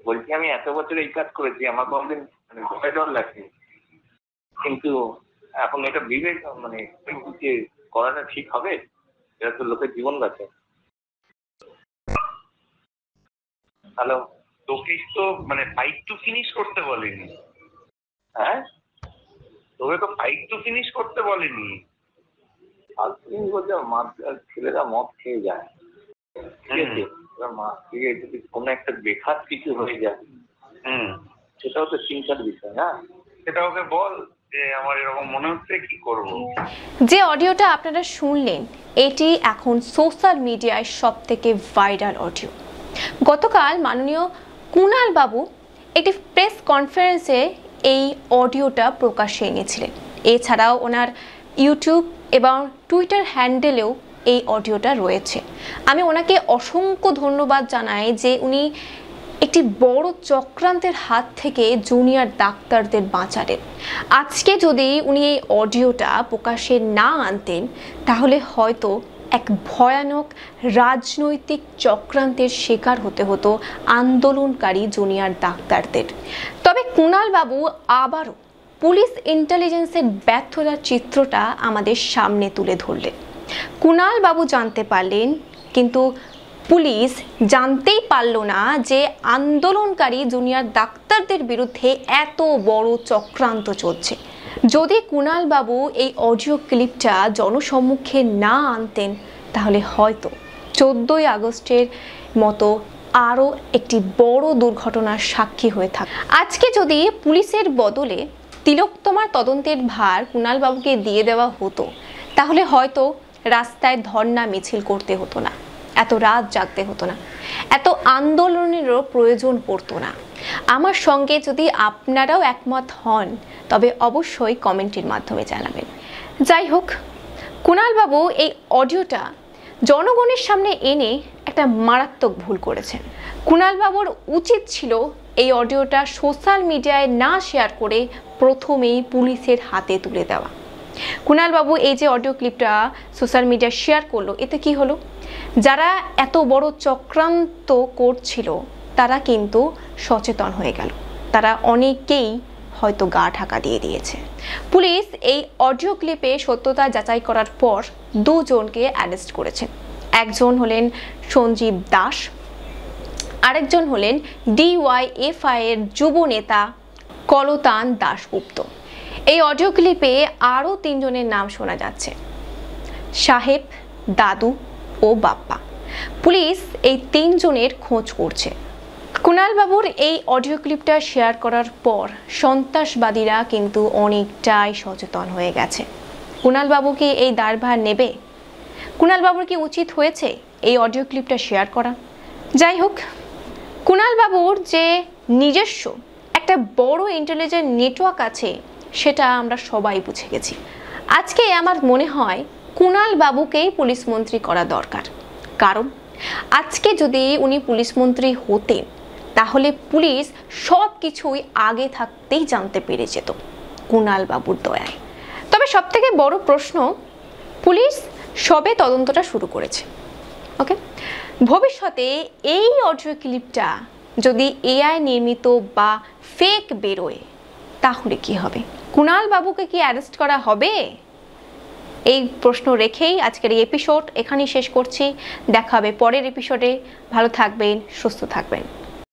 বলছি আমি এত বছর এই কাজ করেছি, আমার কোনদিন মানে ভয় ডর লাগছে, কিন্তু এখন এটা বিবেক মানে যে করাটা ঠিক হবে, এটা তো লোকের জীবন বাঁচে। হ্যালো, তোকে তো মানে ফাইট টু ফিনিশ করতে বলেনি। হ্যাঁ, তোকে তো ফাইট টু ফিনিশ করতে বলেনি। আর তুমি বলছো ছেলেরা মদ খেয়ে যায়, ঠিক আছে, মদ খেয়ে যদি কোনো একটা বেখাত কিছু হয়ে যায়, সেটাও তো চিন্তার বিষয় না? সেটা ওকে বল যে আমার এরকম মনে হচ্ছে, কি করব। যে অডিওটা আপনারা শুনলেন এটি এখন সোশ্যাল মিডিয়ায় সবথেকে ভাইরাল অডিও। গতকাল মাননীয় কুণাল বাবু একটি প্রেস কনফারেন্সে এই অডিওটা প্রকাশ্যে এনেছিলেন। এছাড়াও ওনার ইউটিউব এবং টুইটার হ্যান্ডেলেও এই অডিওটা রয়েছে। আমি ওনাকে অসংখ্য ধন্যবাদ জানাই যে উনি একটি বড় চক্রান্তের হাত থেকে জুনিয়র ডাক্তারদের বাঁচালেন। আজকে যদি উনি এই অডিওটা প্রকাশ্যে না আনতেন তাহলে হয়তো এক ভয়ানক রাজনৈতিক চক্রান্তের শিকার হতে হতো আন্দোলনকারী জুনিয়র ডাক্তারদের। তবে কুণাল বাবু আবারও পুলিশ ইন্টেলিজেন্সের ব্যর্থতার চিত্রটা আমাদের সামনে তুলে ধরলেন। কুণাল বাবু জানতে পারলেন, কিন্তু পুলিশ জানতেই পারল না যে আন্দোলনকারী জুনিয়র ডাক্তারদের বিরুদ্ধে এত বড় চক্রান্ত চলছে। যদি কুণাল বাবু এই অডিও ক্লিপটা জনসম্মুখে না আনতেন তাহলে হয়তো 14ই আগস্টের মতো আরও একটি বড় দুর্ঘটনার সাক্ষী হয়ে থাকত। আজকে যদি পুলিশের বদলে তিলোত্তমার তদন্তের ভার কুণাল বাবুকে দিয়ে দেওয়া হতো তাহলে হয়তো রাস্তায় ধর্ণা মিছিল করতে হতো না, এত রাত জাগতে হতো না, এত আন্দোলনেরও প্রয়োজন পড়তো না। আমার সঙ্গে যদি আপনারাও একমত হন তবে অবশ্যই কমেন্টের মাধ্যমে জানাবেন। যাই হোক, কুণাল বাবু এই অডিওটা জনগণের সামনে এনে একটা মারাত্মক ভুল করেছেন। কুণাল বাবুর উচিত ছিল এই অডিওটা সোশ্যাল মিডিয়ায় না শেয়ার করে প্রথমেই পুলিশের হাতে তুলে দেওয়া। কুণাল বাবু এই যে অডিও ক্লিপটা সোশ্যাল মিডিয়ায় শেয়ার করলো, এতে কি হলো? যারা এত বড় চক্রান্ত করছিল তারা কিন্তু সচেতন হয়ে গেল, তারা অনেকেই হয়তো গা ঢাকা দিয়ে দিয়েছে। পুলিশ এই অডিও ক্লিপে সত্যতা যাচাই করার পর দুজনকে অ্যারেস্ট করেছেন। একজন হলেন সঞ্জীব দাস, আরেকজন হলেন DYFI এর যুব নেতা কলতান দাশগুপ্ত। এই অডিও ক্লিপে আরও 3 জনের নাম শোনা যাচ্ছে, সাহেব, দাদু ও বাপ্পা। পুলিশ এই 3 জনের খোঁজ করছে। কুণাল বাবুর এই অডিও ক্লিপটা শেয়ার করার পর সন্ত্রাসবাদীরা কিন্তু অনেকটাই সচেতন হয়ে গেছে। কুণাল বাবু কি এই দায়ভার নেবে? কুণাল বাবুর কি উচিত হয়েছে এই অডিও ক্লিপটা শেয়ার করা? যাই হোক, কুণাল বাবুর যে নিজস্ব একটা বড় ইন্টেলিজেন্ট নেটওয়ার্ক আছে সেটা আমরা সবাই বুঝে গেছি। আজকে আমার মনে হয় কুণাল বাবুকেই পুলিশ মন্ত্রী করা দরকার। কারণ আজকে যদি উনি পুলিশ মন্ত্রী হতেন তাহলে পুলিশ সব কিছুই আগে থাকতেই জানতে পেরে যেত কুণাল বাবুর দয়ায়। তবে সবথেকে বড় প্রশ্ন, পুলিশ সবে তদন্তটা শুরু করেছে, ওকে, ভবিষ্যতে এই অডিও ক্লিপটা যদি AI নির্মিত বা ফেক বেরোয় তাহলে কি হবে? কুণাল বাবুকে কি অ্যারেস্ট করা হবে? এই প্রশ্ন রেখেই আজকের এই এপিসোড এখানেই শেষ করছি। দেখা হবে পরের এপিসোডে। ভালো থাকবেন, সুস্থ থাকবেন।